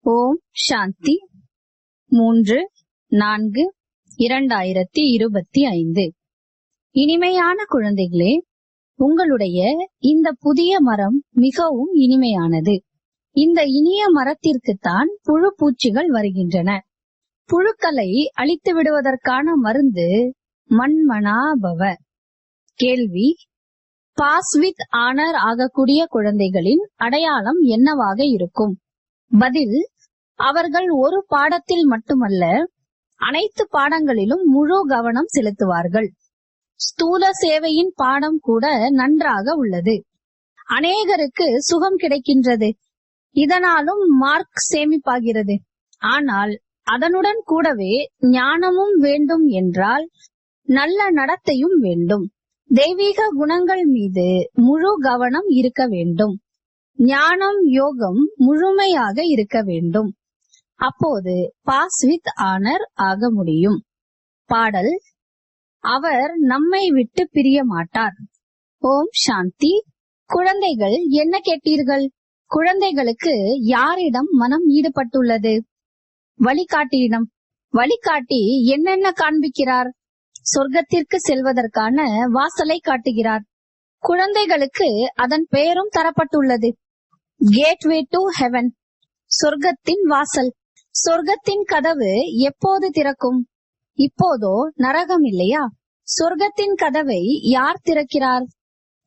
ஓம் சாந்தி 3-4-2025. இனிமையான குழந்தைகளே, உங்களுடைய இந்த புதிய மரம் மிகவும் இனிமையானது. இந்த இனிய மரத்திற்குத்தான் புழு பூச்சிகள் வருகின்றன. புழுக்களை அழித்து விடுவதற்கான மருந்து மன்மனாபவ. கேள்வி: பாஸ் வித் ஆனர் ஆகக்கூடிய குழந்தைகளின் அடையாளம் என்னவாக இருக்கும்? பதில்: அவர்கள் ஒரு பாடத்தில் மட்டுமல்ல, அனைத்து பாடங்களிலும் முழு கவனம் செலுத்துவார்கள். ஸ்தூல சேவையின் பாடம் கூட நன்றாக உள்ளது. அநேகருக்கு சுகம் கிடைக்கின்றது, இதனாலும் மார்க் சேமிப்பாகிறது. ஆனால் அதனுடன் கூடவே ஞானமும் வேண்டும் என்றால் நல்ல நடத்தையும் வேண்டும். தெய்வீக குணங்கள் மீது முழு கவனம் இருக்க வேண்டும். ஞானம், யோகம் முழுமையாக இருக்க வேண்டும். அப்போது பாஸ் வித் ஆனர் ஆக முடியும். பாடல்: அவர் நம்மை விட்டு பிரிய மாட்டார். ஓம் சாந்தி. குழந்தைகள் என்ன கேட்டீர்கள்? குழந்தைகளுக்கு யாரிடம் மனம் ஈடுபட்டுள்ளது? வழிகாட்டியிடம். வழிகாட்டி என்னென்ன காண்பிக்கிறார்? சொர்க்கத்திற்கு செல்வதற்கான வாசலை காட்டுகிறார். குழந்தைகளுக்கு அதன் பெயரும் தரப்பட்டுள்ளது, கேட்வே டு ஹெவன், சொர்க்கத்தின் வாசல். சொர்க்கத்தின் கதவு எப்போது திறக்கும்? இப்போதோ நரகம் இல்லையா? சொர்க்கத்தின் கதவை யார் திறக்கிறார்?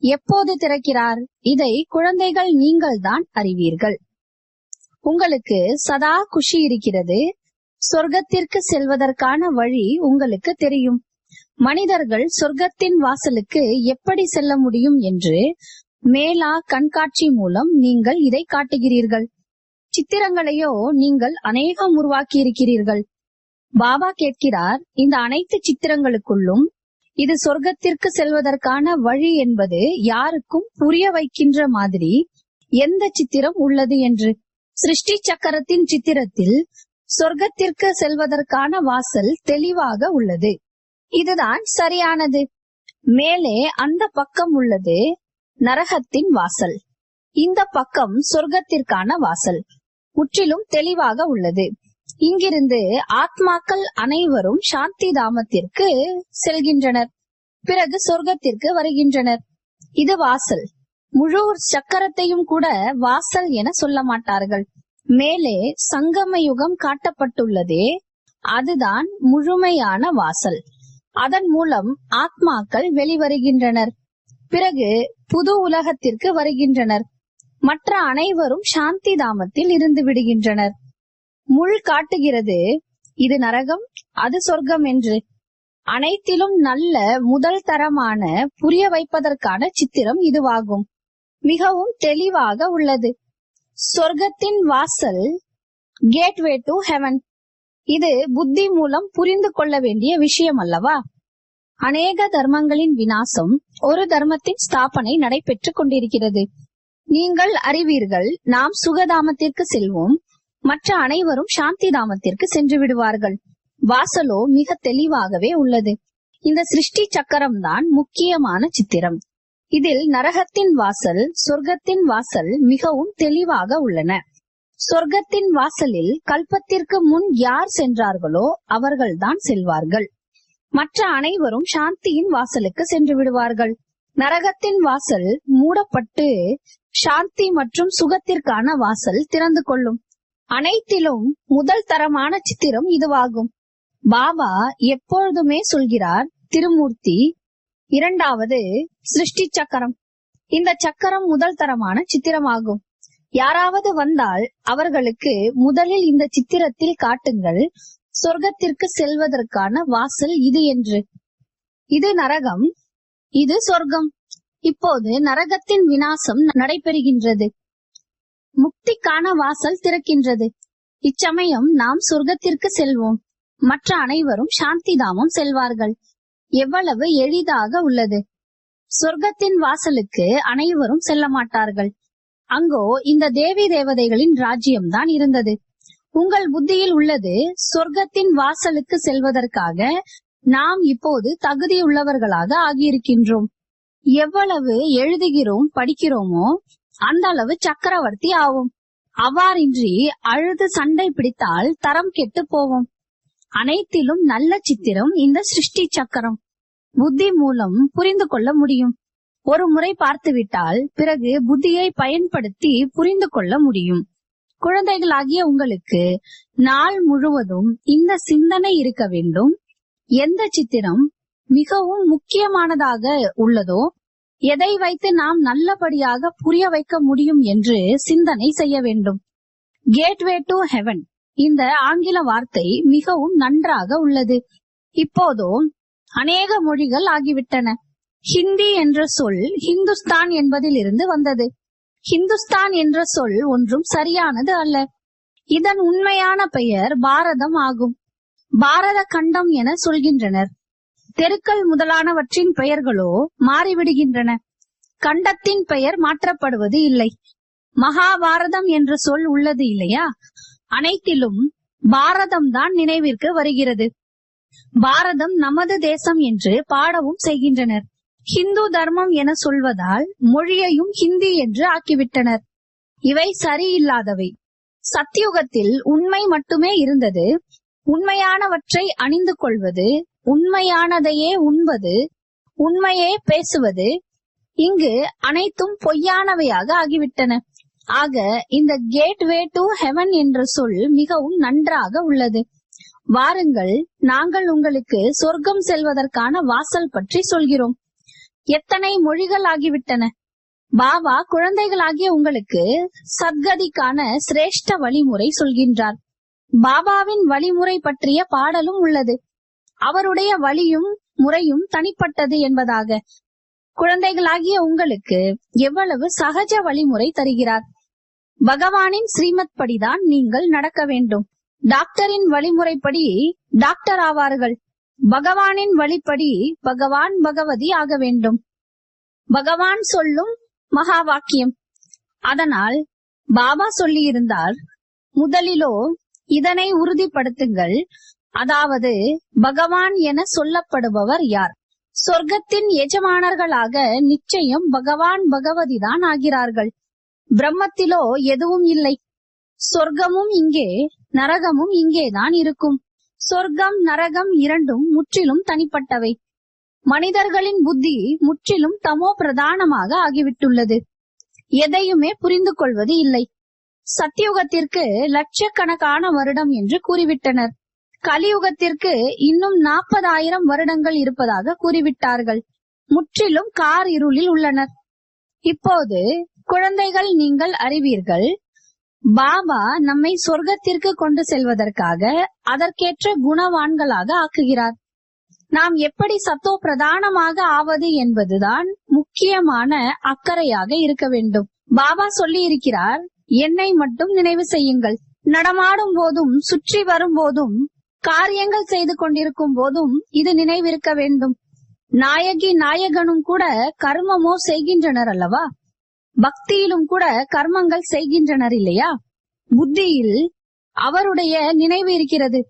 எப்போது திறக்கிறார்? இதை குழந்தைகள் நீங்கள் தான் அறிவீர்கள். உங்களுக்கு சதா குஷி இருக்கிறது. சொர்க்கத்திற்கு செல்வதற்கான வழி உங்களுக்கு தெரியும். மனிதர்கள் சொர்க்கத்தின் வாசலுக்கு எப்படி செல்ல முடியும் என்று மேலா கண்காட்சி மூலம் நீங்கள் இதை காட்டுகிறீர்கள். சித்திரங்களையோ நீங்கள் அநேகம் உருவாக்கி இருக்கிறீர்கள். பாபா கேட்கிறார், இந்த அனைத்து சித்திரங்களுக்குள்ளும் இது சொர்க்கத்திற்கு செல்வதற்கான வழி என்பது யாருக்கும் புரிய வைக்கின்ற மாதிரி எந்த சித்திரம் உள்ளது என்று. சிருஷ்டி சக்கரத்தின் சித்திரத்தில் சொர்க்கத்திற்கு செல்வதற்கான வாசல் தெளிவாக உள்ளது. இதுதான் சரியானது. மேலே அந்த பக்கம் உள்ளது நரகத்தின் வாசல், இந்த பக்கம் சொர்க்கத்திற்கான வாசல். முற்றிலும் தெளிவாக உள்ளது. இங்கிருந்து ஆத்மாக்கள் அனைவரும் சாந்தி தாமத்திற்கு செல்கின்றனர், பிறகு சொர்க்கத்திற்கு வருகின்றனர். இது வாசல். முழு சக்கரத்தையும் கூட வாசல் என சொல்ல மாட்டார்கள். மேலே சங்கம யுகம் காட்டப்பட்டுள்ளதே, அதுதான் முழுமையான வாசல். அதன் மூலம் ஆத்மாக்கள் வெளிவருகின்றனர், பிறகு புது உலகத்திற்கு வருகின்றனர். மற்ற அனைவரும் சாந்தி தாமத்தில் இருந்து விடுகின்றனர். முள் காட்டுகிறது இது நரகம், அது சொர்க்கம் என்று. அனைத்திலும் நல்ல முதல் தரமான புரிய வைப்பதற்கான சித்திரம் இதுவாகும். மிகவும் தெளிவாக உள்ளது. சொர்க்கத்தின் வாசல், கேட்வே டு ஹெவன். இது புத்தி மூலம் புரிந்து கொள்ள வேண்டிய விஷயம் அல்லவா? அநேக தர்மங்களின் விநாசம், ஒரு தர்மத்தின் ஸ்தாபனை நடைபெற்று கொண்டிருக்கிறது. நீங்கள் அறிவீர்கள், நாம் சுகதாமத்திற்கு செல்வோம், மற்ற அனைவரும் சாந்தி தாமத்திற்கு சென்று விடுவார்கள். வாசலோ மிக தெளிவாகவே உள்ளது. இந்த சிருஷ்டி சக்கரம் தான் முக்கியமான சித்திரம். இதில் நரகத்தின் வாசல், சொர்க்கத்தின் வாசல் மிகவும் தெளிவாக உள்ளன. சொர்க்கத்தின் வாசலில் கல்பத்திற்கு முன் யார் சென்றார்களோ அவர்கள்தான் செல்வார்கள். மற்ற அனைவரும் சாந்தியின் வாசலுக்கு சென்று விடுவார்கள். நரகத்தின் வாசல் மூடப்பட்டு சாந்தி மற்றும் சுகத்திற்கான வாசல் திறந்து கொள்ளும். அனைத்திலும் முதல் தரமான சித்திரம் இதுவாகும். பாபா எப்பொழுதுமே சொல்கிறார், திருமூர்த்தி இரண்டாவது சிருஷ்டி சக்கரம். இந்த சக்கரம் முதல் தரமான சித்திரமாகும். யாராவது வந்தால் அவர்களுக்கு முதலில் இந்த சித்திரத்தில் காட்டுங்கள், சொர்க்கத்திற்கு செல்வதற்கான வாசல் இது என்று. இது நரகம், இது சொர்க்கம். இப்போது நரகத்தின் விநாசம் நடைபெறுகின்றது, முக்திக்கான வாசல் திறக்கின்றது. இச்சமயம் நாம் சொர்க்கத்திற்கு செல்வோம், மற்ற அனைவரும் சாந்தி தாமம் செல்வார்கள். எவ்வளவு எளிதாக உள்ளது! சொர்க்கத்தின் வாசலுக்கு அனைவரும் செல்ல மாட்டார்கள். அங்கோ இந்த தேவி தேவதைகளின் ராஜ்யம்தான் இருந்தது. உங்கள் புத்தியில் உள்ளது, சொர்க்கத்தின் வாசலுக்கு செல்வதற்காக நாம் இப்போது தகுதியுள்ளவர்களாக ஆகியிருக்கின்றோம். எவ்வளவு எழுதுகிறோம், படிக்கிறோமோ அந்த அளவு சக்கரவர்த்தி ஆவோம். அவ்வாறின்றி அழுது சண்டை பிடித்தால் தரம் கெட்டு போவோம். அனைத்திலும் நல்ல சித்திரம் இந்த சிருஷ்டி சக்கரம். புத்தி மூலம் புரிந்து கொள்ள முடியும். ஒரு முறை பார்த்துவிட்டால் பிறகு புத்தியை பயன்படுத்தி புரிந்து கொள்ள முடியும். குழந்தைகளாகிய உங்களுக்கு நாள் முழுவதும் இந்த சிந்தனை இருக்க வேண்டும். எந்த சித்திரம் மிகவும் முக்கியமானதாக உள்ளதோ, எதை வைத்து நாம் நல்லபடியாக புரிய வைக்க முடியும் என்று சிந்தனை செய்ய வேண்டும். கேட்வே டு ஹெவன், இந்த ஆங்கில வார்த்தை மிகவும் நன்றாக உள்ளது. இப்போதோ அநேக மொழிகள் ஆகிவிட்டன. ஹிந்தி என்ற சொல் ஹிந்துஸ்தான் என்பதில் இருந்து வந்தது. ஹிந்துஸ்தான் என்ற சொல் ஒன்றும் சரியானது அல்ல. இதன் உண்மையான பெயர் பாரதம் ஆகும். பாரத கண்டம் என சொல்கின்றனர். தெருக்கள் முதலானவற்றின் பெயர்களோ மாறிவிடுகின்றன. கண்டத்தின் பெயர் மாற்றப்படுவது இல்லை. மகாபாரதம் என்ற சொல் உள்ளது இல்லையா? அனைத்திலும் பாரதம் தான் நினைவிற்கு வருகிறது. பாரதம் நமது தேசம் என்று பாடவும் செய்கின்றனர். ஹிந்து தர்மம் என சொல்வதால் மொழியையும் ஹிந்தி என்று ஆக்கிவிட்டனர். இவை சரியில்லாதவை. சத்தியுகத்தில் உண்மை மட்டுமே இருந்தது. உண்மையானவற்றை அணிந்து கொள்வது, உண்மையானதையே உண்பது, உண்மையே பேசுவது. இங்கு அனைத்தும் பொய்யானவையாக ஆகிவிட்டன. ஆக இந்த கேட்வே டு ஹெவன் என்ற சொல் மிகவும் நன்றாக உள்ளது. வாருங்கள், நாங்கள் உங்களுக்கு சொர்க்கம் செல்வதற்கான வாசல் பற்றி சொல்கிறோம். எத்தனை மொழிகள் ஆகிவிட்டன. பாபா குழந்தைகளாகிய உங்களுக்கு சத்கதிக்கான சிரேஷ்ட வழிமுறை சொல்கின்றார். பாபாவின் வழிமுறை பற்றிய பாடலும் உள்ளது. அவருடைய வழியும் முறையும் தனிப்பட்டது என்பதாக குழந்தைகளாகிய உங்களுக்கு எவ்வளவு சகஜ வழிமுறை தருகிறார். பகவானின் ஸ்ரீமத் படிதான் நீங்கள் நடக்க வேண்டும். டாக்டரின் வழிமுறைப்படி டாக்டர் ஆவார்கள். பகவானின் வழிப்படி பகவான் பகவதி ஆக வேண்டும். பகவான் சொல்லும் மகா வாக்கியம். அதனால் பாபா சொல்லியிருந்தார், முதலிலோ இதனை உறுதிப்படுத்துங்கள். அதாவது பகவான் என சொல்லப்படுபவர் யார்? சொர்க்கத்தின் எஜமானர்களாக நிச்சயம் பகவான் பகவதி தான் ஆகிறார்கள். பிரம்மத்திலோ எதுவும் இல்லை. சொர்க்கமும் இங்கே, நரகமும் இங்கேதான் இருக்கும். சொர்க்கம் நரகம் இரண்டும் முற்றிலும் தனிப்பட்டவை. மனிதர்களின் புத்தி முற்றிலும் தமோ பிரதானமாக ஆகிவிட்டுள்ளது. எதையுமே புரிந்து கொள்வது இல்லை. சத்தியுகத்திற்கு லட்சக்கணக்கான வருடம் என்று கூறிவிட்டனர். கலியுகத்திற்கு இன்னும் 40,000 வருடங்கள் இருப்பதாக கூறிவிட்டார்கள். முற்றிலும் கார் இருளில் உள்ளனர். இப்போது குழந்தைகள், நீங்கள் அறிவீர்கள், பாபா நம்மை சொர்க்கத்திற்கு கொண்டு செல்வதற்காக அதற்கேற்ற குணவான்களாக ஆக்குகிறார். நாம் எப்படி சத்தோ பிரதானமாக ஆவது என்பதுதான் முக்கியமான அக்கறையாக இருக்க வேண்டும். பாபா சொல்லி இருக்கிறார், என்னை மட்டும் நினைவு செய்யுங்கள். நடமாடும் போதும், சுற்றி வரும் போதும், காரியங்கள் செய்து கொண்டிருக்கும் போதும் இது நினைவிருக்க வேண்டும். நாயகி நாயகனும் கூட கர்மமோ செய்கின்றனர் அல்லவா? பக்தியிலும் கூட கர்மங்கள் செய்கின்றனர் இல்லையா? புத்தியில் அவருடைய நினைவு இருக்கிறது.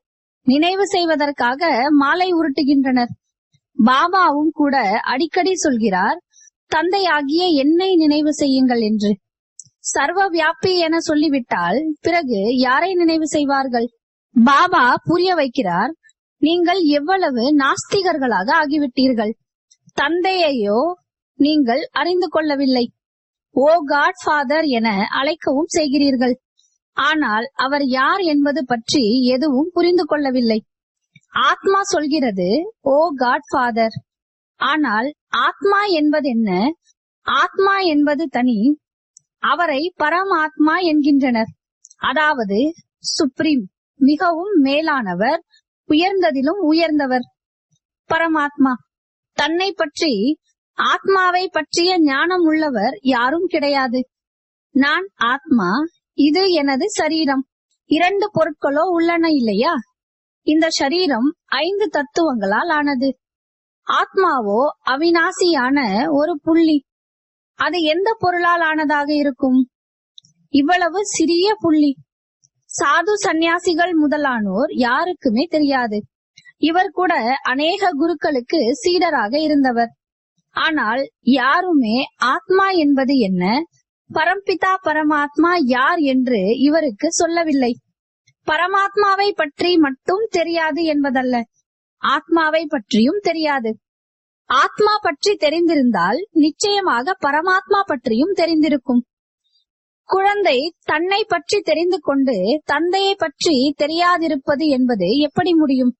நினைவு செய்வதற்காக மாலை உருட்டுகின்றனர். பாபாவும் கூட அடிக்கடி சொல்கிறார், தந்தையாகிய என்னை நினைவு செய்யுங்கள் என்று. சர்வ வியாபி என சொல்லிவிட்டால் பிறகு யாரை நினைவு செய்வார்கள்? பாபா புரிய வைக்கிறார், நீங்கள் எவ்வளவு நாஸ்திகர்களாக ஆகிவிட்டீர்கள். தந்தையையோ நீங்கள் அறிந்து கொள்ளவில்லை. ஓ காட் ஃபாதர் என அழைக்கவும் செய்கிறீர்கள். ஆனால் அவர் யார் என்பது பற்றி எதுவும் புரிந்து கொள்ளவில்லை. ஆத்மா சொல்கிறது ஓ காட் ஃபாதர். ஆனால் ஆத்மா என்பது என்ன? ஆத்மா என்பது தனி. அவரை பரமாத்மா என்கின்றனர். அதாவது சுப்ரீம், மிகவும் மேலானவர், உயர்ந்ததிலும் உயர்ந்தவர் பரமாத்மா. தன்னை பற்றி, ஆத்மாவை பற்றிய ஞானம் உள்ளவர் யாரும் கிடையாது. நான் ஆத்மா, இது எனது சரீரம். 2 பொருட்களோ உள்ளன இல்லையா? இந்த சரீரம் 5 தத்துவங்களால் ஆனது. ஆத்மாவோ அவிநாசியான ஒரு புள்ளி. அது எந்த பொருளால் ஆனதாக இருக்கும்? இவ்வளவு சிறிய புள்ளி. சாது சந்நியாசிகள் முதலானோர் யாருக்குமே தெரியாது. இவர் கூட அநேக குருக்களுக்கு சீடராக இருந்தவர். ஆனால் யாருமே ஆத்மா என்பது என்ன, பரம்பிதா பரமாத்மா யார் என்று இவருக்கு சொல்லவில்லை. பரமாத்மாவை பற்றி மட்டும் தெரியாது என்பதல்ல, ஆத்மாவை பற்றியும் தெரியாது. ஆத்மா பற்றி தெரிந்திருந்தால் நிச்சயமாக பரமாத்மா பற்றியும் தெரிந்திருக்கும். குழந்தை தன்னை பற்றி தெரிந்து கொண்டு தந்தையை பற்றி தெரியாதிருப்பது என்பது எப்படி முடியும்?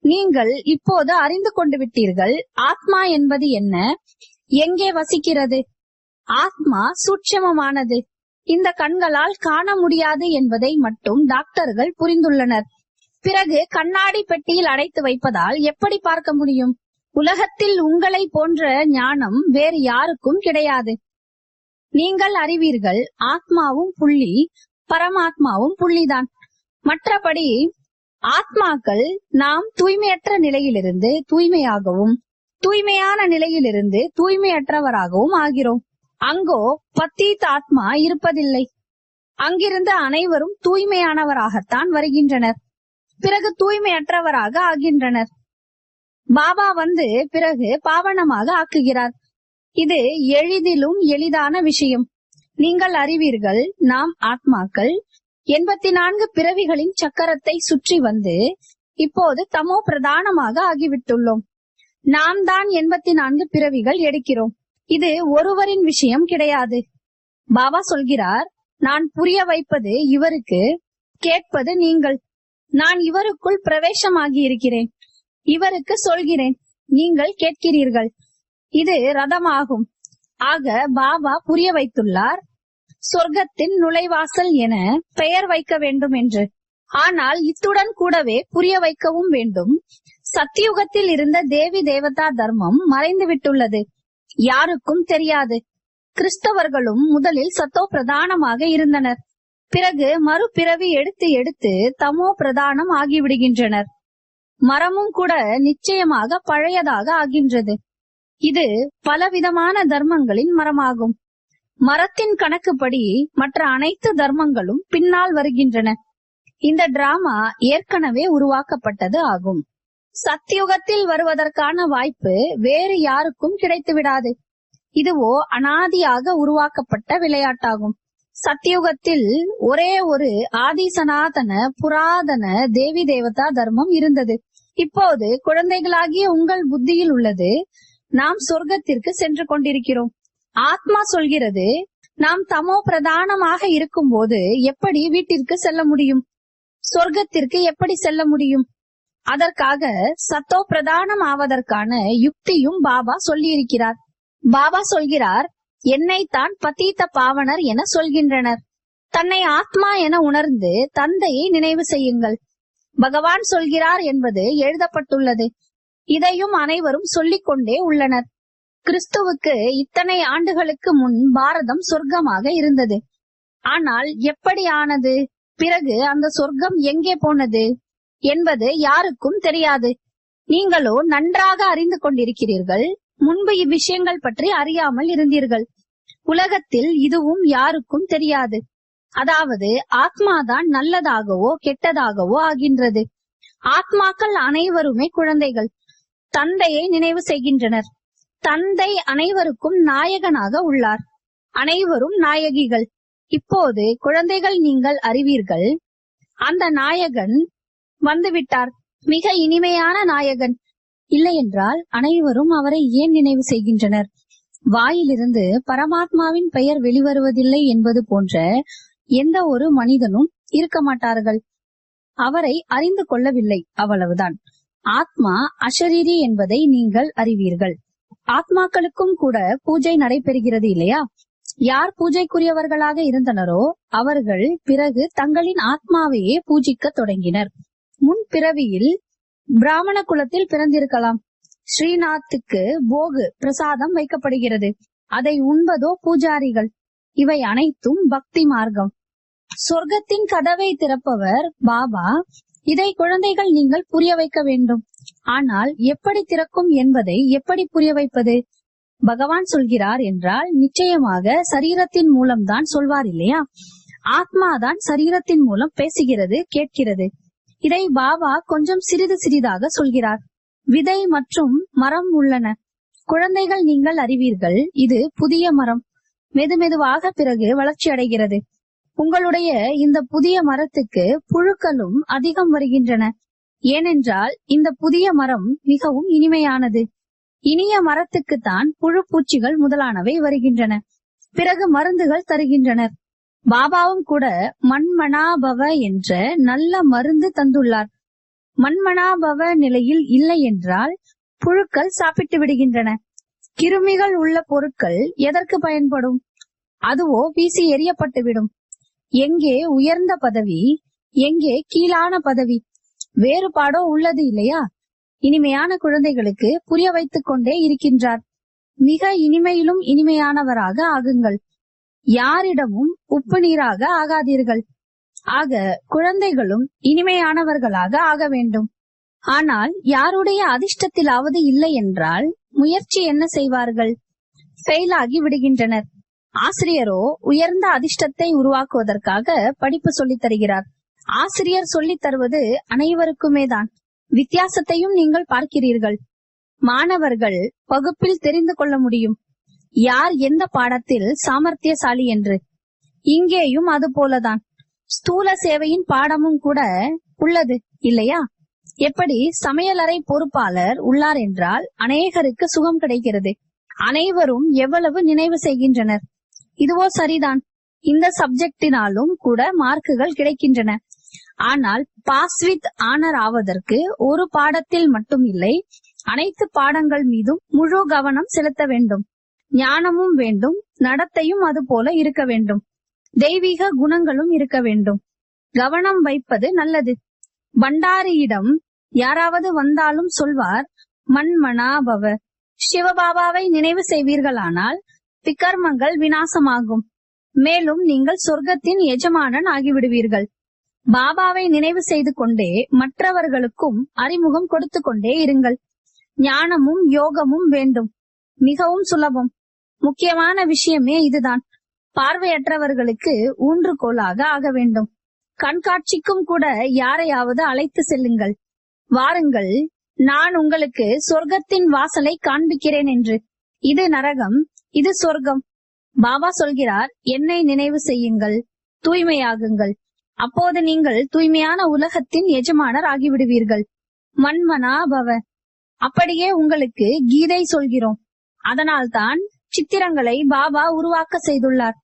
நீங்கள் இப்போது அறிந்து கொண்டு விட்டீர்கள். ஆத்மா என்பது என்ன, எங்கே வசிக்கிறது? ஆத்மா சூட்சமமானது, இந்த கண்களால் காண முடியாது என்பதை மட்டும் டாக்டர்கள் புரிந்துள்ளனர். பிறகு கண்ணாடி பெட்டியில் அடைத்து வைப்பதால் எப்படி பார்க்க முடியும்? உலகத்தில் உங்களை போன்ற ஞானம் வேறு யாருக்கும் கிடையாது. நீங்கள் அறிவீர்கள், ஆத்மாவும் புள்ளி, பரமாத்மாவும் புள்ளிதான். மற்றபடி ஆத்மாக்கள் நாம் தூய்மையற்ற நிலையிலிருந்து தூய்மையாகவும், தூய்மையான நிலையிலிருந்து தூய்மையற்றவராகவும் ஆகிறோம். அங்கோ பத்தீத் ஆத்மா இருப்பதில்லை. அங்கிருந்து அனைவரும் தூய்மையானவராகத்தான் வருகின்றனர், பிறகு தூய்மையற்றவராக ஆகின்றனர். பாபா வந்து பிறகு பாவனமாக ஆக்குகிறார். இது எளிதிலும் எளிதான விஷயம். நீங்கள் அறிவீர்கள், நாம் ஆத்மாக்கள் 84 பிறவிகளின் சக்கரத்தை சுற்றி வந்து இப்போது தமோ பிரதானமாக ஆகிவிட்டுள்ளோம். நாம் தான் 84 பிறவிகள் எடுக்கிறோம். இது ஒருவரின் விஷயம் கிடையாது. பாபா சொல்கிறார், நான் புரிய வைப்பது இவருக்கு, கேட்பது நீங்கள். நான் இவருக்குள் பிரவேசமாகி இருக்கிறேன், இவருக்கு சொல்கிறேன், நீங்கள் கேட்கிறீர்கள். இது ரதமாகும். ஆக பாபா புரிய வைத்துள்ளார், சொர்க்கத்தின் நுழைவாசல் என பெயர் வைக்க வேண்டும் என்று. ஆனால் இத்துடன் கூடவே புரிய வைக்கவும் வேண்டும், சத்தியுகத்தில் இருந்த தேவி தேவதா தர்மம் மறைந்து விட்டுள்ளது, யாருக்கும் தெரியாது. கிறிஸ்தவர்களும் முதலில் சத்தோ பிரதானமாக இருந்தனர், பிறகு மறுபிறவி எடுத்து எடுத்து தமோ பிரதானம் ஆகிவிடுகின்றனர். மரமும் கூட நிச்சயமாக பழையதாக ஆகின்றது. இது பலவிதமான தர்மங்களின் மரமாகும். மரத்தின் கணக்குப்படி மற்ற அனைத்து தர்மங்களும் பின்னால் வருகின்றன. இந்த டிராமா ஏற்கனவே உருவாக்கப்பட்டது ஆகும். சத்தியுகத்தில் வருவதற்கான வாய்ப்பு வேறு யாருக்கும் கிடைத்து விடாது. இதுவோ அனாதியாக உருவாக்கப்பட்ட விளையாட்டாகும். சத்தியுகத்தில் ஒரே ஒரு ஆதி சனாதன புராதன தேவி தேவதா தர்மம் இருந்தது. இப்போது குழந்தைகளாகிய உங்கள் புத்தியில் உள்ளது, நாம் சொர்க்கத்திற்கு சென்று கொண்டிருக்கிறோம். ஆத்மா சொல்கிறது, நாம் தமோ பிரதானமாக இருக்கும் போது எப்படி வீட்டிற்கு செல்ல முடியும், சொர்க்கத்திற்கு எப்படி செல்ல முடியும்? அதற்காக சத்தோ பிரதானம் ஆவதற்கான யுக்தியும் பாபா சொல்லி இருக்கிறார். பாபா சொல்கிறார், என்னைத்தான் பதீத பாவனர் என சொல்கின்றனர். தன்னை ஆத்மா என உணர்ந்து தந்தையை நினைவு செய்யுங்கள். பகவான் சொல்கிறார் என்பது எழுதப்பட்டுள்ளது. இதையும் அனைவரும் சொல்லிக் கொண்டே உள்ளனர். கிறிஸ்துவுக்கு இத்தனை ஆண்டுகளுக்கு முன் பாரதம் சொர்க்கமாக இருந்தது. ஆனால் எப்படி ஆனது, பிறகு அந்த சொர்க்கம் எங்கே போனது என்பது யாருக்கும் தெரியாது. நீங்களோ நன்றாக அறிந்து கொண்டிருக்கிறீர்கள். முன்பு இவ்விஷயங்கள் பற்றி அறியாமல் இருந்தீர்கள். உலகத்தில் இதுவும் யாருக்கும் தெரியாது. அதாவது ஆத்மாதான் நல்லதாகவோ கெட்டதாகவோ ஆகின்றது. ஆத்மாக்கள் அனைவருமே குழந்தைகள், தந்தையை நினைவு செய்கின்றனர். தந்தை அனைவருக்கும் நாயகனாக உள்ளார். அனைவரும் நாயகிகள். இப்போது குழந்தைகள், நீங்கள் அறிவீர்கள், அந்த நாயகன் வந்துவிட்டார், மிக இனிமையான நாயகன். இல்லையென்றால் அனைவரும் அவரை ஏன் நினைவு செய்கின்றனர்? வாயிலிருந்து பரமாத்மாவின் பெயர் வெளிவருவதில்லை என்பது போன்ற எந்த ஒரு மனிதனும் இருக்க மாட்டார்கள். அவரை அறிந்து கொள்ளவில்லை, அவ்வளவுதான். ஆத்மா அஷரீரி என்பதை நீங்கள் அறிவீர்கள். ஆத்மாக்களுக்கும் கூட பூஜை நடைபெறுகிறது இல்லையா? யார் பூஜைக்குரியவர்களாக இருந்தனரோ அவர்கள் பிறகு தங்களின் ஆத்மாவையே பூஜிக்க தொடங்கினர். முன் பிறவியில் பிராமண குலத்தில் பிறந்திருக்கலாம். ஸ்ரீநாத்துக்கு போகு பிரசாதம் வைக்கப்படுகிறது, அதை உண்பதோ பூஜாரிகள். இவை அனைத்தும் பக்தி மார்க்கம். சொர்க்கத்தின் கதவை திறப்பவர் பாபா. இதை குழந்தைகள் நீங்கள் புரிய வைக்க வேண்டும். ஆனால் எப்படி திறக்கும் என்பதை எப்படி புரிய வைப்பது? பகவான் சொல்கிறார் என்றால் நிச்சயமாக சரீரத்தின் மூலம்தான் சொல்வார் இல்லையா? ஆத்மாதான் சரீரத்தின் மூலம் பேசுகிறது, கேட்கிறது. இதை பாபா கொஞ்சம் சிறிது சிறிதாக சொல்கிறார். விதை மற்றும் மரம் உள்ளன. குழந்தைகள், நீங்கள் அறிவீர்கள், இது புதிய மரம். மெதுமெதுவாக பிறகு வளர்ச்சி அடைகிறது. உங்களுடைய இந்த புதிய மரத்துக்கு புழுக்களும் அதிகம் வருகின்றன. ஏனென்றால் இந்த புதிய மரம் மிகவும் இனிமையானது. இனிய மரத்துக்குத்தான் புழு பூச்சிகள் முதலானவை வருகின்றன. பிறகு மருந்துகள் தருகின்றனர். பாபாவும் கூட மண்மனாபவ என்ற நல்ல மருந்து தந்துள்ளார். மண்மனாபவ நிலையில் இல்லை என்றால் புழுக்கள் சாப்பிட்டு விடுகின்றன. கிருமிகள் உள்ள பொருட்கள் எதற்கு பயன்படும்? அதுவோ வீசி எறியப்பட்டுவிடும். எங்கே உயர்ந்த பதவி, எங்கே கீழான பதவி, வேறுபாடோ உள்ளது இல்லையா? இனிமையான குழந்தைகளுக்கு புரிய வைத்துக் கொண்டே இருக்கின்றார். மிக இனிமையிலும் இனிமையானவராக ஆகுங்கள். யாரிடமும் உப்பு நீராக ஆகாதீர்கள். ஆக குழந்தைகளும் இனிமையானவர்களாக ஆக வேண்டும். ஆனால் யாருடைய அதிர்ஷ்டத்திலாவது இல்லை என்றால் முயற்சி என்ன செய்வார்கள்? ஃபெயில் ஆகி விடுகின்றனர். ஆசிரியரோ உயர்ந்த அதிர்ஷ்டத்தை உருவாக்குவதற்காக படிப்பு சொல்லித் தருகிறார். ஆசிரியர் சொல்லித் தருவது அனைவருக்குமே தான். வித்தியாசத்தையும் நீங்கள் பார்க்கிறீர்கள். மாணவர்கள் வகுப்பில் தெரிந்து கொள்ள முடியும் யார் எந்த பாடத்தில் சாமர்த்தியசாலி என்று. இங்கேயும் அது போலதான் ஸ்தூல சேவையின் பாடமும் கூட உள்ளது இல்லையா? எப்படி சமையலறை பொறுப்பாளர் உள்ளார் என்றால் அநேகருக்கு சுகம் கிடைக்கிறது. அனைவரும் எவ்வளவு நினைவு செய்கின்றனர். இதுவோ சரிதான். இந்த சப்ஜெக்டினாலும் கூட மார்க்குகள் கிடைக்கின்றன. ஆனால் பாஸ் வித் ஆனர் ஆவதற்கு ஒரு பாடத்தில் மட்டும் இல்லை, அனைத்து பாடங்கள் மீதும் முழு கவனம் செலுத்த வேண்டும். ஞானமும் வேண்டும், நடத்தையும் அது போல இருக்க வேண்டும். தெய்வீக குணங்களும் இருக்க வேண்டும். கவனம் வைப்பது நல்லது. பண்டாரியிடம் யாராவது வந்தாலும் சொல்வார், மண்மனாபவ. சிவபாபாவை நினைவு செய்வீர்களானால் விகர்மங்கள் விநாசமாகும். மேலும் நீங்கள் சொர்க்கத்தின் எஜமானன் ஆகிவிடுவீர்கள். பாபாவை நினைவு செய்து கொண்டே மற்றவர்களுக்கும் அறிமுகம் கொடுத்து கொண்டே இருங்கள். ஞானமும் யோகமும் வேண்டும். மிகவும் சுலபம். முக்கியமான விஷயமே இதுதான். பார்வையற்றவர்களுக்கு ஊன்றுகோலாக ஆக வேண்டும். கண்காட்சிக்கும் கூட யாரையாவது அழைத்து செல்லுங்கள். வாருங்கள், நான் உங்களுக்கு சொர்க்கத்தின் வாசலை காண்பிக்கிறேன் என்று. இது நரகம், இது சொர்க்கம். பாபா சொல்கிறார், என்னை நினைவு செய்யுங்கள், தூய்மையாகுங்கள். அப்போது நீங்கள் தூய்மையான உலகத்தின் எஜமானர் ஆகிவிடுவீர்கள். மண்மனாபவ. அப்படியே உங்களுக்கு கீதை சொல்கிறோம். அதனால்தான் சித்திரங்களை பாபா உருவாக்க செய்துள்ளார்.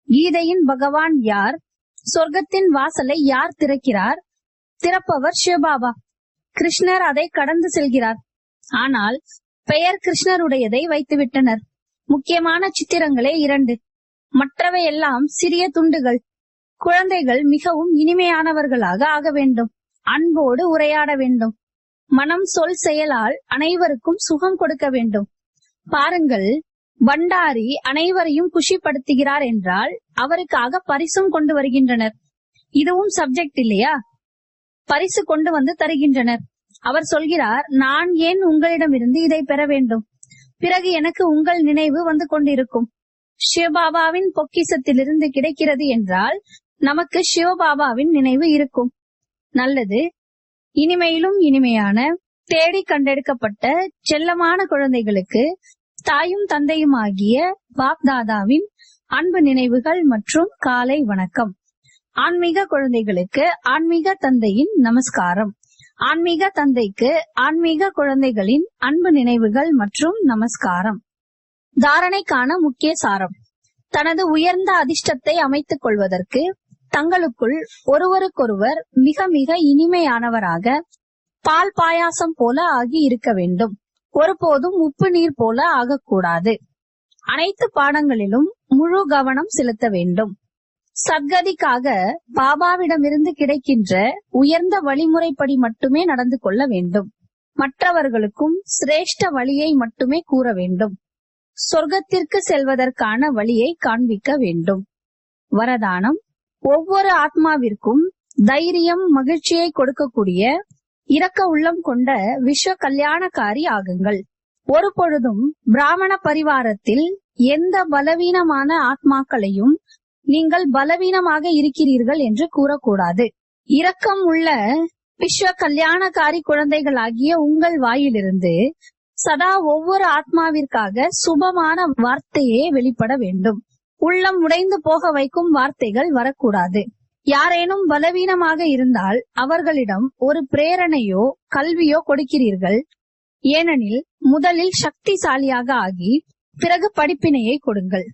கீதையின் பகவான் யார்? சொர்க்கத்தின் வாசலை யார் திறக்கிறார்? திறப்பவர் சிவபாபா. கிருஷ்ணர் அதை கடந்து செல்கிறார். ஆனால் பெயர் கிருஷ்ணருடையதை வைத்துவிட்டனர். முக்கியமான சித்திரங்களே 2. மற்றவை எல்லாம் சிறிய துண்டுகள். குழந்தைகள் மிகவும் இனிமையானவர்களாக ஆக வேண்டும். அன்போடு உரையாட வேண்டும். மனம் சொல் செயலால் அனைவருக்கும் சுகம் கொடுக்க வேண்டும். பாருங்கள், பண்டாரி அனைவரையும் குஷிப்படுத்துகிறார் என்றால் அவருக்காக பரிசும் கொண்டு வருகின்றனர். இதுவும் சப்ஜெக்ட் இல்லையா? பரிசு கொண்டு வந்து தருகின்றனர். அவர் சொல்கிறார், நான் ஏன் உங்களிடமிருந்து இதை பெற வேண்டும்? பிறகு எனக்கு உங்கள் நினைவு வந்து கொண்டிருக்கும். சிவபாபாவின் பொக்கிஷத்திலிருந்து கிடைக்கிறது என்றால் நமக்கு சிவபாபாவின் நினைவு இருக்கும். நல்லது. இனிமையிலும் இனிமையான தேடி கண்டெடுக்கப்பட்ட செல்லமான குழந்தைகளுக்கு தாயும் தந்தையுமாகிய பாப் தாதாவின் அன்பு நினைவுகள் மற்றும் காலை வணக்கம். ஆன்மீக குழந்தைகளுக்கு ஆன்மீக தந்தையின் நமஸ்காரம். ஆன்மீக தந்தைக்கு ஆன்மீக குழந்தைகளின் அன்பு நினைவுகள் மற்றும் நமஸ்காரம். தாரணைக்கான முக்கிய சாரம். தனது உயர்ந்த அதிர்ஷ்டத்தை அமைத்துக் கொள்வதற்கு தங்களுக்குள் ஒருவருக்கொருவர் மிக மிக இனிமையானவராக பால் பாயாசம் போல ஆகி இருக்க வேண்டும். ஒருபோதும் உப்பு நீர் போல ஆகக்கூடாது. அனைத்து பாடங்களிலும் முழு கவனம் செலுத்த வேண்டும். சத்கதிக்காக பாபாவிடமிருந்து கிடைக்கின்ற உயர்ந்த வழிமுறைப்படி மட்டுமே நடந்து கொள்ள வேண்டும். மற்றவர்களுக்கும் சிரேஷ்ட வழியை மட்டுமே கூற வேண்டும். சொர்க்கத்திற்கு செல்வதற்கான வழியை காண்பிக்க வேண்டும். வரதானம். ஒவ்வொரு ஆத்மாவிற்கும் தைரியம், மகிழ்ச்சியை கொடுக்கக்கூடிய இரக்க உள்ளம் கொண்ட விஸ்வ கல்யாணக்காரி ஆகுங்கள். ஒரு பொழுதும் பிராமண பரிவாரத்தில் எந்த பலவீனமான ஆத்மாக்களையும் நீங்கள் பலவீனமாக இருக்கிறீர்கள் என்று கூறக்கூடாது. இரக்கம் உள்ள விஸ்வ கல்யாணக்காரி குழந்தைகளாகிய உங்கள் வாயிலிருந்து சதா ஒவ்வொரு ஆத்மாவிற்காக சுபமான வார்த்தையே வெளிப்பட வேண்டும். உள்ளம் உடைந்து போக வைக்கும் வார்த்தைகள் வரக்கூடாது. யாரேனும் பலவீனமாக இருந்தால் அவர்களிடம் ஒரு பிரேரணையோ கல்வியோ கொடுக்கிறீர்கள். ஏனெனில் முதலில் சக்திசாலியாக ஆகி பிறகு படிப்பினையை கொடுங்கள்.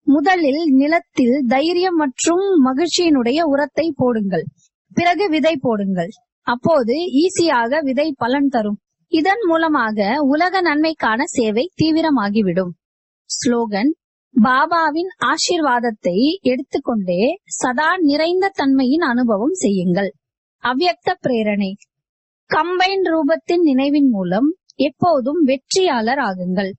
முதலில் நிலத்தில் தைரியம் மற்றும் மகிழ்ச்சியினுடைய உரத்தை போடுங்கள். பிறகு விதை போடுங்கள். அப்போது ஈஸியாக விதை பலன் தரும். இதன் மூலமாக உலக நன்மைக்கான சேவை தீவிரமாகிவிடும். ஸ்லோகன்: பாபாவின் ஆசீர்வாதத்தை எடுத்துக்கொண்டே சதா நிறைந்த தன்மையின் அனுபவம் செய்யுங்கள். அவ்யக்த பிரேரணை: கம்பைன் ரூபத்தின் நினைவின் மூலம் எப்போதும் வெற்றியாளர் ஆகுங்கள்.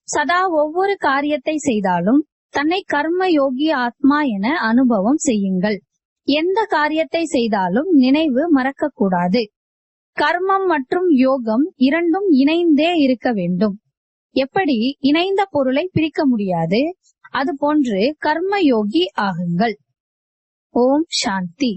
சதா ஒவ்வொரு காரியத்தை செய்தாலும் தன்னை கர்ம யோகி ஆத்மா என அனுபவம் செய்யுங்கள். எந்த காரியத்தை செய்தாலும் நினைவு மறக்கக்கூடாது. கர்மம் மற்றும் யோகம் இரண்டும் இணைந்தே இருக்க வேண்டும். எப்படி இணைந்த பொருளை பிரிக்க முடியாது, அதுபோன்று கர்ம யோகி ஆகுங்கள். ஓம் சாந்தி.